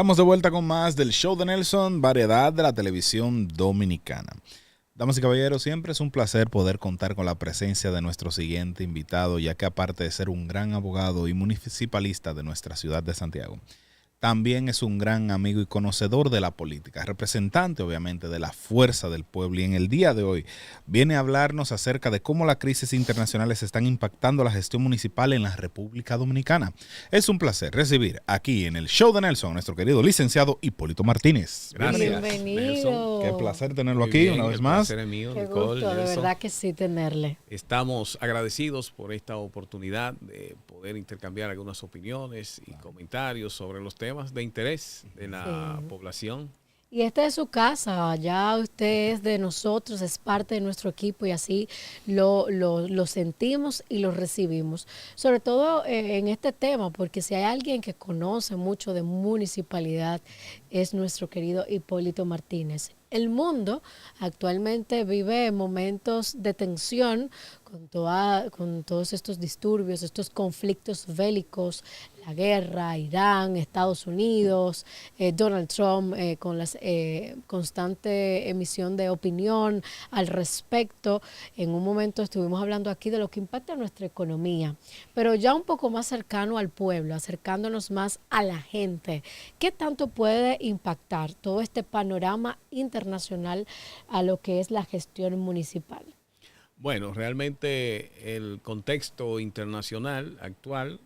Estamos de vuelta con más del show de Nelson, variedad de la televisión dominicana. Damas y caballeros, siempre es un placer poder contar con la presencia de nuestro siguiente invitado, ya que aparte de ser un gran abogado y municipalista de nuestra ciudad de Santiago, también es un gran amigo y conocedor de la política, representante obviamente de la fuerza del pueblo, y en el día de hoy viene a hablarnos acerca de cómo las crisis internacionales están impactando la gestión municipal en la República Dominicana. Es un placer recibir aquí en el show de Nelson a nuestro querido licenciado Hipólito Martínez. Gracias, Bienvenido. Qué placer tenerlo Muy aquí bien, una vez el más. placer es mío, Qué Nicole, gusto, de Nelson. verdad que sí tenerle. Estamos agradecidos por esta oportunidad de poder intercambiar algunas opiniones y comentarios sobre los temas de interés de la población. Y esta es su casa, ya usted es de nosotros, es parte de nuestro equipo y así lo sentimos y lo recibimos. Sobre todo en este tema, porque si hay alguien que conoce mucho de municipalidad, es nuestro querido Hipólito Martínez. El mundo actualmente vive momentos de tensión con todos estos disturbios, estos conflictos bélicos, la guerra, Irán, Estados Unidos, Donald Trump con la constante emisión de opinión al respecto. En un momento estuvimos hablando aquí de lo que impacta nuestra economía, pero ya un poco más cercano al pueblo, acercándonos más a la gente. ¿Qué tanto puede impactar todo este panorama internacional a lo que es la gestión municipal? Bueno, realmente el contexto internacional actual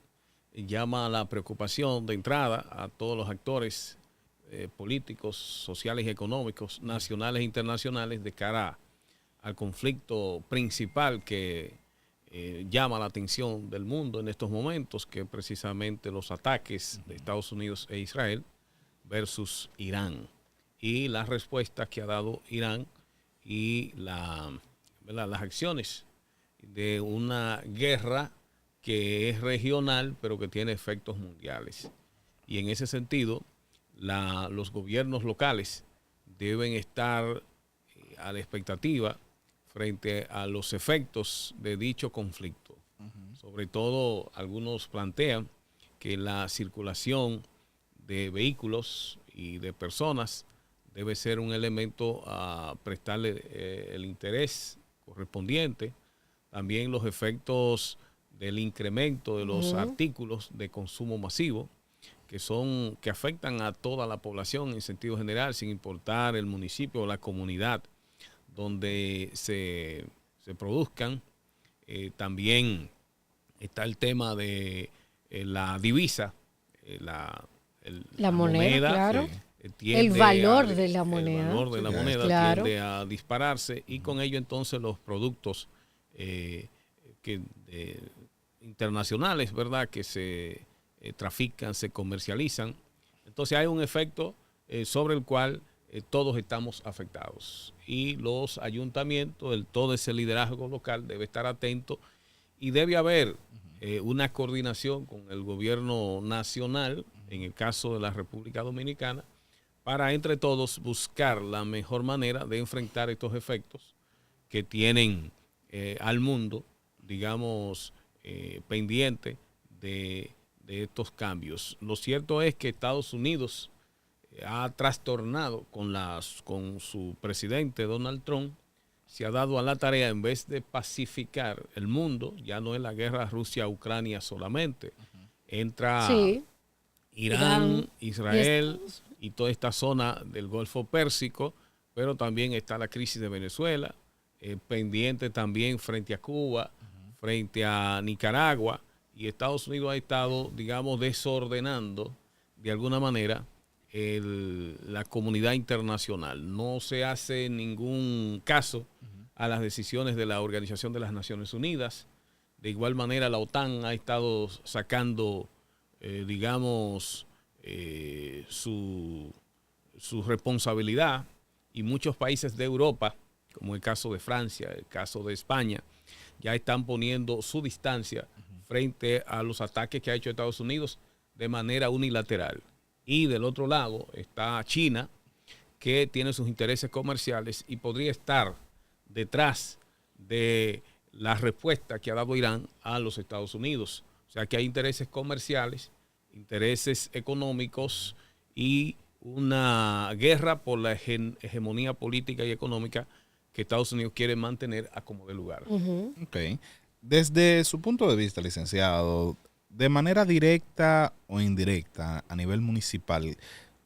llama a la preocupación de entrada a todos los actores políticos, sociales y económicos, nacionales e internacionales, de cara al conflicto principal que llama la atención del mundo en estos momentos, que es precisamente los ataques de Estados Unidos e Israel versus Irán y las respuestas que ha dado Irán y las acciones de una guerra que es regional pero que tiene efectos mundiales. Y en ese sentido, los gobiernos locales deben estar a la expectativa frente a los efectos de dicho conflicto. Sobre todo, algunos plantean que la circulación de vehículos y de personas debe ser un elemento a prestarle el interés correspondiente. También los efectos del incremento de los artículos de consumo masivo que afectan a toda la población en sentido general, sin importar el municipio o la comunidad donde se produzcan. También está el tema de la divisa, la moneda, claro. El valor de la moneda. El valor de la moneda claro. tiende a dispararse y con ello entonces los productos internacionales, ¿verdad?, que se trafican, se comercializan. Entonces hay un efecto sobre el cual todos estamos afectados. Y los ayuntamientos, todo ese liderazgo local debe estar atento y debe haber una coordinación con el gobierno nacional, en el caso de la República Dominicana, para entre todos buscar la mejor manera de enfrentar estos efectos que tienen al mundo, digamos, pendiente de estos cambios. Lo cierto es que Estados Unidos ha trastornado con su presidente Donald Trump, se ha dado a la tarea, en vez de pacificar el mundo, ya no es la guerra Rusia-Ucrania solamente, entra Irán, Israel y toda esta zona del Golfo Pérsico, pero también está la crisis de Venezuela, pendiente también frente a Cuba, frente a Nicaragua, y Estados Unidos ha estado, digamos, desordenando de alguna manera la comunidad internacional. No se hace ningún caso a las decisiones de la Organización de las Naciones Unidas. De igual manera, la OTAN ha estado sacando, digamos, su responsabilidad, y muchos países de Europa, como el caso de Francia, el caso de España, ya están poniendo su distancia frente a los ataques que ha hecho Estados Unidos de manera unilateral. Y del otro lado está China, que tiene sus intereses comerciales y podría estar detrás de la respuesta que ha dado Irán a los Estados Unidos. O sea que hay intereses comerciales, intereses económicos y una guerra por la hegemonía política y económica que Estados Unidos quiere mantener a como de lugar. Ok. Desde su punto de vista, licenciado, de manera directa o indirecta a nivel municipal,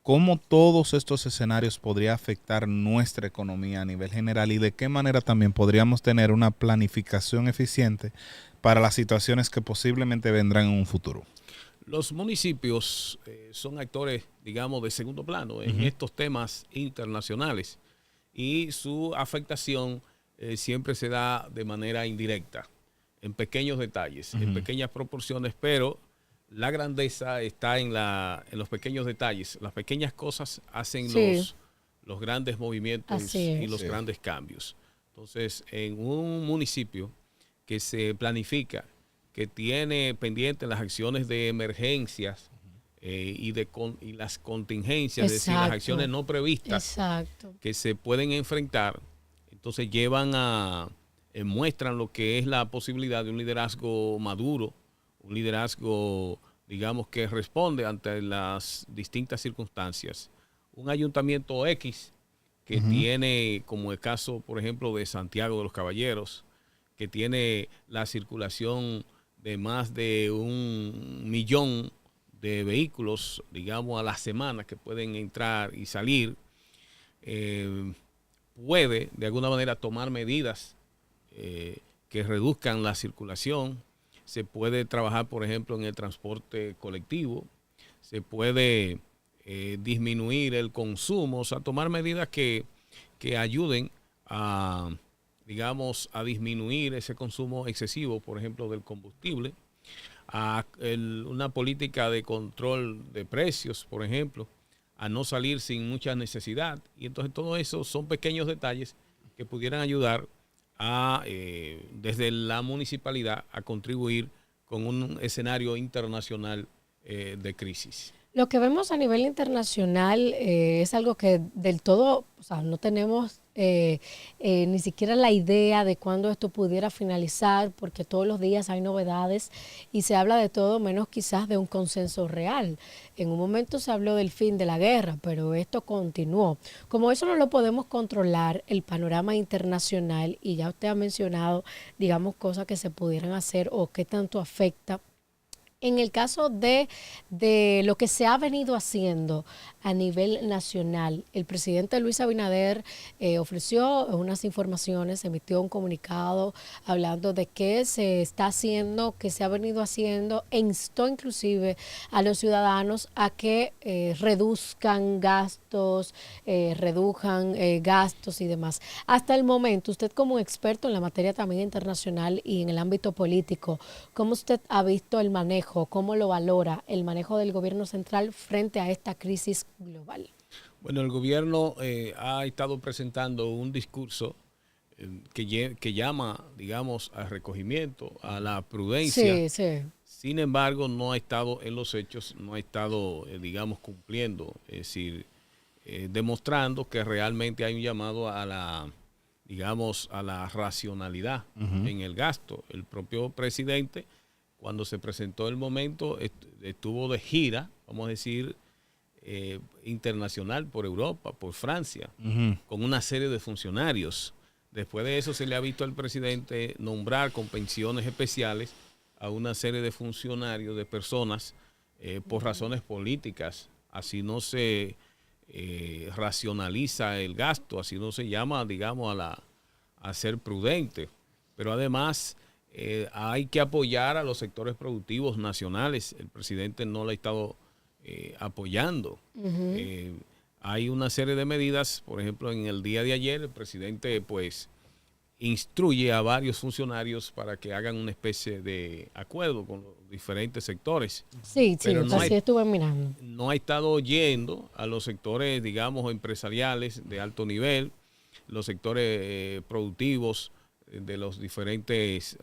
¿cómo todos estos escenarios podría afectar nuestra economía a nivel general y de qué manera también podríamos tener una planificación eficiente para las situaciones que posiblemente vendrán en un futuro? Los municipios son actores, digamos, de segundo plano en estos temas internacionales y su afectación siempre se da de manera indirecta, en pequeños detalles, en pequeñas proporciones, pero la grandeza está en los pequeños detalles. Las pequeñas cosas hacen los grandes movimientos y los grandes cambios. Entonces, en un municipio que se planifica, que tiene pendientes las acciones de emergencias y las contingencias, es decir, las acciones no previstas que se pueden enfrentar, entonces muestran lo que es la posibilidad de un liderazgo maduro, un liderazgo, digamos, que responde ante las distintas circunstancias. Un ayuntamiento X que tiene, como el caso, por ejemplo, de Santiago de los Caballeros, que tiene la circulación de más de 1.000.000 de vehículos, digamos, a la semana que pueden entrar y salir, puede de alguna manera tomar medidas que reduzcan la circulación. Se puede trabajar, por ejemplo, en el transporte colectivo, se puede disminuir el consumo, o sea, tomar medidas que ayuden a, digamos, a disminuir ese consumo excesivo, por ejemplo, del combustible, una política de control de precios, por ejemplo, a no salir sin mucha necesidad. Y entonces todo eso son pequeños detalles que pudieran ayudar desde la municipalidad a contribuir con un escenario internacional de crisis. Lo que vemos a nivel internacional es algo que del todo, o sea, no tenemos ni siquiera la idea de cuándo esto pudiera finalizar, porque todos los días hay novedades y se habla de todo menos quizás de un consenso real. En un momento se habló del fin de la guerra, pero esto continuó. Como eso no lo podemos controlar, el panorama internacional, y ya usted ha mencionado, digamos, cosas que se pudieran hacer o qué tanto afecta. En el caso de lo que se ha venido haciendo a nivel nacional, el presidente Luis Abinader ofreció unas informaciones, emitió un comunicado hablando de qué se está haciendo, qué se ha venido haciendo, e instó inclusive a los ciudadanos a que reduzcan gastos, redujan gastos y demás. Hasta el momento, usted como experto en la materia también internacional y en el ámbito político, ¿cómo usted ha visto el manejo? ¿Cómo lo valora el manejo del gobierno central frente a esta crisis global? Bueno, el gobierno ha estado presentando un discurso que llama, digamos, al recogimiento, a la prudencia. Sí, sí. Sin embargo, no ha estado en los hechos, no ha estado, digamos, cumpliendo, es decir, demostrando que realmente hay un llamado a la, digamos, a la racionalidad en el gasto. El propio presidente, cuando se presentó el momento, estuvo de gira, vamos a decir, internacional por Europa, por Francia, con una serie de funcionarios. Después de eso se le ha visto al presidente nombrar con pensiones especiales a una serie de funcionarios, de personas, por razones políticas. Así no se racionaliza el gasto, así no se llama, digamos, a ser prudente. Pero además hay que apoyar a los sectores productivos nacionales. El presidente no lo ha estado apoyando. Hay una serie de medidas, por ejemplo, en el día de ayer el presidente pues instruye a varios funcionarios para que hagan una especie de acuerdo con los diferentes sectores. Sí, pero así estuve mirando. No ha estado oyendo a los sectores, digamos, empresariales de alto nivel, los sectores productivos de los diferentes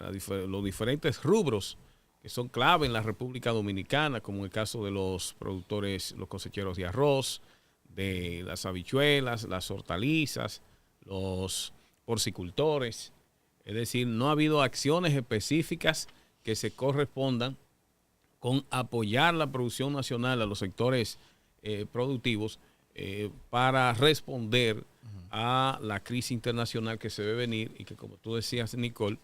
rubros que son clave en la República Dominicana, como el caso de los productores, los cosecheros de arroz, de las habichuelas, las hortalizas, los porcicultores. Es decir, no ha habido acciones específicas que se correspondan con apoyar la producción nacional a los sectores productivos para responder a la crisis internacional que se ve venir y que, como tú decías, Nicole,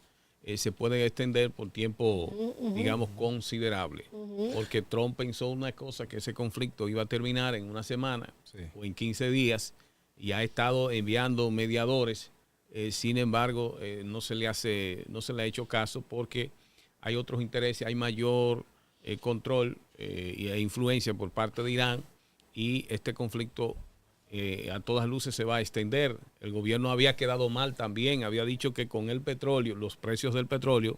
se puede extender por tiempo, digamos, considerable. Porque Trump pensó una cosa, que ese conflicto iba a terminar en una semana o en 15 días y ha estado enviando mediadores. Sin embargo, no se le ha hecho caso porque hay otros intereses, hay mayor control e influencia por parte de Irán y este conflicto a todas luces se va a extender. El gobierno había quedado mal también, había dicho que con el petróleo, los precios del petróleo,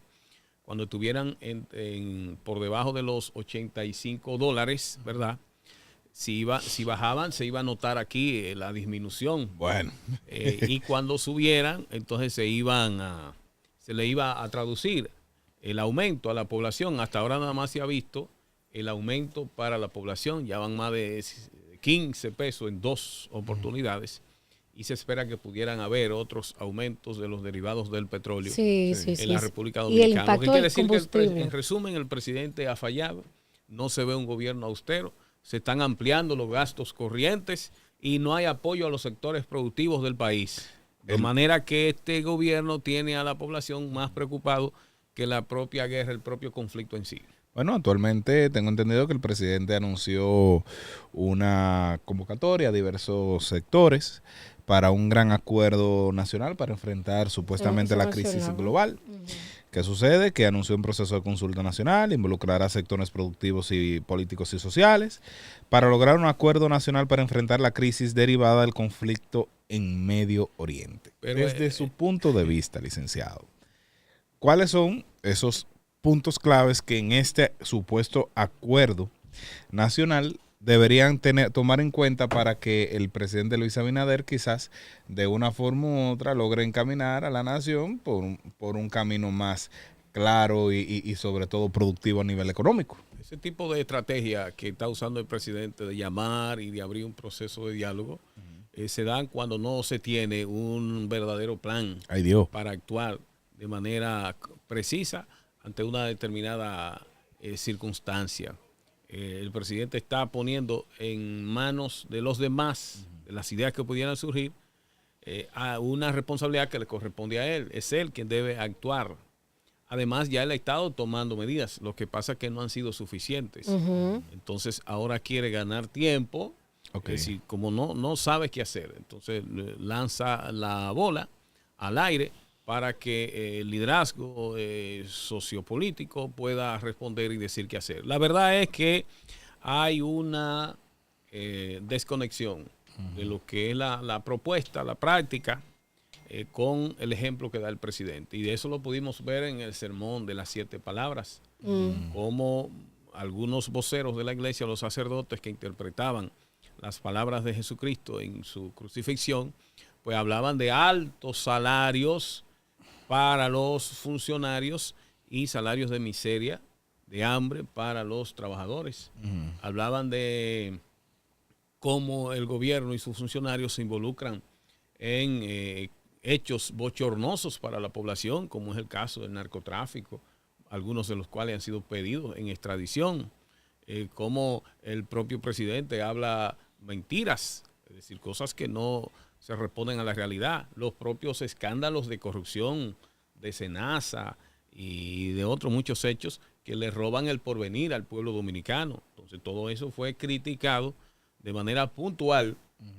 cuando estuvieran por debajo de los $85, ¿verdad? Si bajaban, se iba a notar aquí la disminución. Bueno. Y cuando subieran, entonces se le iba a traducir el aumento a la población. Hasta ahora nada más se ha visto el aumento para la población. Ya van más de 15 pesos en 2 oportunidades. Y se espera que pudieran haber otros aumentos de los derivados del petróleo en la República Dominicana. Y el impacto quiere del decir que combustible. en resumen, el presidente ha fallado. No se ve un gobierno austero. Se están ampliando los gastos corrientes y no hay apoyo a los sectores productivos del país. De manera que este gobierno tiene a la población más preocupado que la propia guerra, el propio conflicto en sí. Bueno, actualmente tengo entendido que el presidente anunció una convocatoria a diversos sectores para un gran acuerdo nacional para enfrentar supuestamente la crisis global. ¿Qué sucede? Que anunció un proceso de consulta nacional, involucrará sectores productivos y políticos y sociales para lograr un acuerdo nacional para enfrentar la crisis derivada del conflicto en Medio Oriente. Pero desde su punto de vista, licenciado, ¿cuáles son esos puntos claves que en este supuesto acuerdo nacional deberían tomar en cuenta para que el presidente Luis Abinader quizás de una forma u otra logre encaminar a la nación por un camino más claro y sobre todo productivo a nivel económico? Ese tipo de estrategia que está usando el presidente de llamar y de abrir un proceso de diálogo se dan cuando no se tiene un verdadero plan para actuar de manera precisa ante una determinada circunstancia. El presidente está poniendo en manos de los demás, de las ideas que pudieran surgir, a una responsabilidad que le corresponde a él. Es él quien debe actuar. Además, ya él ha estado tomando medidas. Lo que pasa es que no han sido suficientes. Entonces, ahora quiere ganar tiempo. Es decir, como no sabe qué hacer, entonces lanza la bola al aire para que el liderazgo sociopolítico pueda responder y decir qué hacer. La verdad es que hay una desconexión de lo que es la propuesta, la práctica, con el ejemplo que da el presidente. Y de eso lo pudimos ver en el sermón de las 7 palabras, como algunos voceros de la iglesia, los sacerdotes que interpretaban las palabras de Jesucristo en su crucifixión, pues hablaban de altos salarios para los funcionarios y salarios de miseria, de hambre para los trabajadores. Hablaban de cómo el gobierno y sus funcionarios se involucran en hechos bochornosos para la población, como es el caso del narcotráfico, algunos de los cuales han sido pedidos en extradición, como el propio presidente habla mentiras, es decir, cosas que no se responden a la realidad. Los propios escándalos de corrupción de Senasa y de otros muchos hechos que le roban el porvenir al pueblo dominicano. Entonces todo eso fue criticado de manera puntual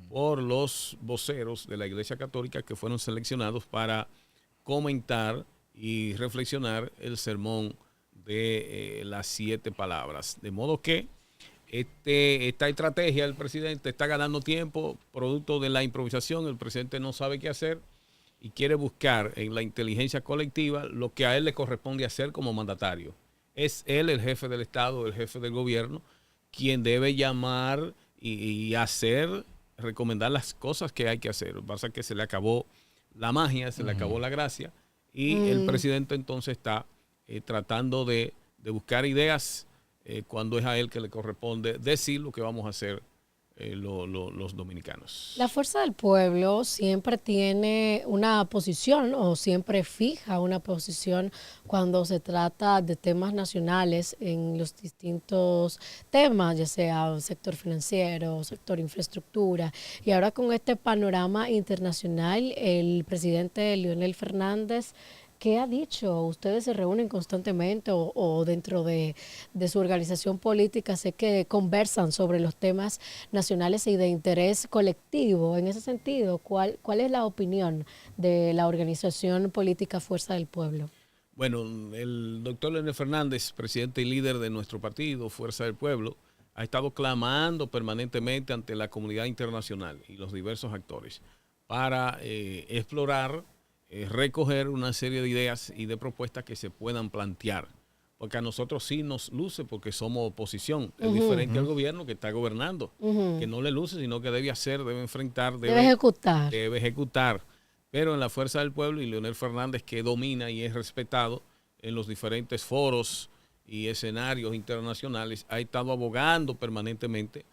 por los voceros de la Iglesia Católica que fueron seleccionados para comentar y reflexionar el sermón de las 7 palabras. De modo que esta estrategia del presidente está ganando tiempo, producto de la improvisación. El presidente no sabe qué hacer y quiere buscar en la inteligencia colectiva lo que a él le corresponde hacer como mandatario. Es él el jefe del Estado, el jefe del gobierno, quien debe llamar y hacer, recomendar las cosas que hay que hacer. Lo que pasa es que se le acabó la magia, se le acabó la gracia y el presidente entonces está tratando de buscar ideas cuando es a él que le corresponde decir lo que vamos a hacer los dominicanos. La Fuerza del Pueblo siempre tiene una posición o siempre fija una posición cuando se trata de temas nacionales en los distintos temas, ya sea sector financiero, sector infraestructura. Y ahora con este panorama internacional, el presidente Leonel Fernández, ¿qué ha dicho? ¿Ustedes se reúnen constantemente o dentro de su organización política sé que conversan sobre los temas nacionales y de interés colectivo? En ese sentido, ¿cuál es la opinión de la organización política Fuerza del Pueblo? Bueno, el doctor Leonel Fernández, presidente y líder de nuestro partido, Fuerza del Pueblo, ha estado clamando permanentemente ante la comunidad internacional y los diversos actores para explorar, recoger una serie de ideas y de propuestas que se puedan plantear. Porque a nosotros sí nos luce porque somos oposición. Es diferente al gobierno que está gobernando, que no le luce, sino que debe hacer, debe enfrentar, Debe ejecutar. Debe ejecutar. Pero en la Fuerza del Pueblo y Leonel Fernández, que domina y es respetado en los diferentes foros y escenarios internacionales, ha estado abogando permanentemente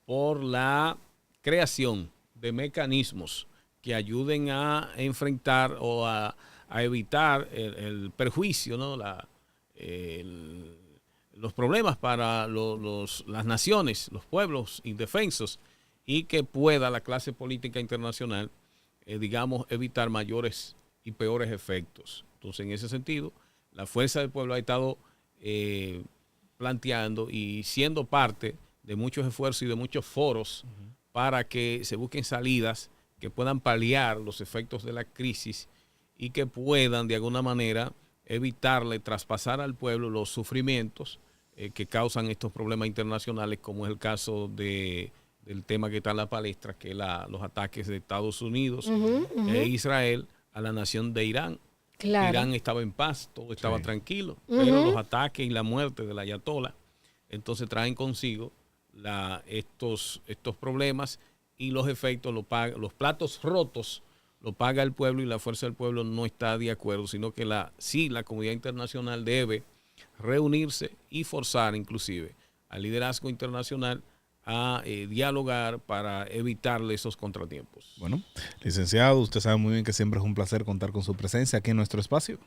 por la creación de mecanismos que ayuden a enfrentar o a evitar el perjuicio, ¿no? Los problemas para las naciones, los pueblos indefensos, y que pueda la clase política internacional, digamos, evitar mayores y peores efectos. Entonces, en ese sentido, la Fuerza del Pueblo ha estado planteando y siendo parte de muchos esfuerzos y de muchos foros para que se busquen salidas que puedan paliar los efectos de la crisis y que puedan de alguna manera evitarle traspasar al pueblo los sufrimientos que causan estos problemas internacionales, como es el caso del tema que está en la palestra, que es los ataques de Estados Unidos e Israel a la nación de Irán. Claro. Irán estaba en paz, todo estaba tranquilo, pero los ataques y la muerte del ayatollah entonces traen consigo estos problemas, y los efectos los platos rotos lo paga el pueblo, y la Fuerza del Pueblo no está de acuerdo, sino que la comunidad internacional debe reunirse y forzar inclusive al liderazgo internacional a dialogar para evitarle esos contratiempos. Bueno, licenciado, usted sabe muy bien que siempre es un placer contar con su presencia aquí en nuestro espacio.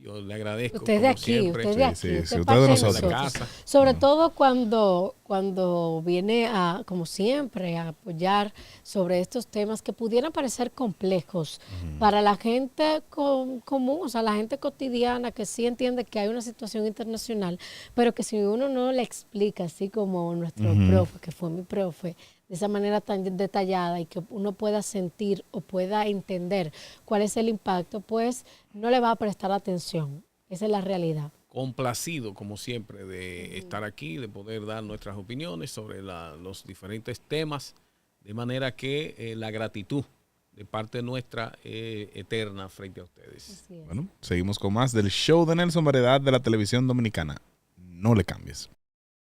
Yo le agradezco. Usted de aquí, siempre. usted de aquí. Sí, usted usted de nosotros. casa. Sobre todo cuando viene como siempre, a apoyar sobre estos temas que pudieran parecer complejos para la gente común, o sea, la gente cotidiana que sí entiende que hay una situación internacional, pero que si uno no le explica, así como nuestro profe, que fue mi profe, de esa manera tan detallada, y que uno pueda sentir o pueda entender cuál es el impacto, pues no le va a prestar atención. Esa es la realidad. Complacido, como siempre, de estar aquí, de poder dar nuestras opiniones sobre los diferentes temas, de manera que la gratitud de parte nuestra eterna frente a ustedes. Bueno, seguimos con más del show de Nelson, variedad de la televisión dominicana. No le cambies.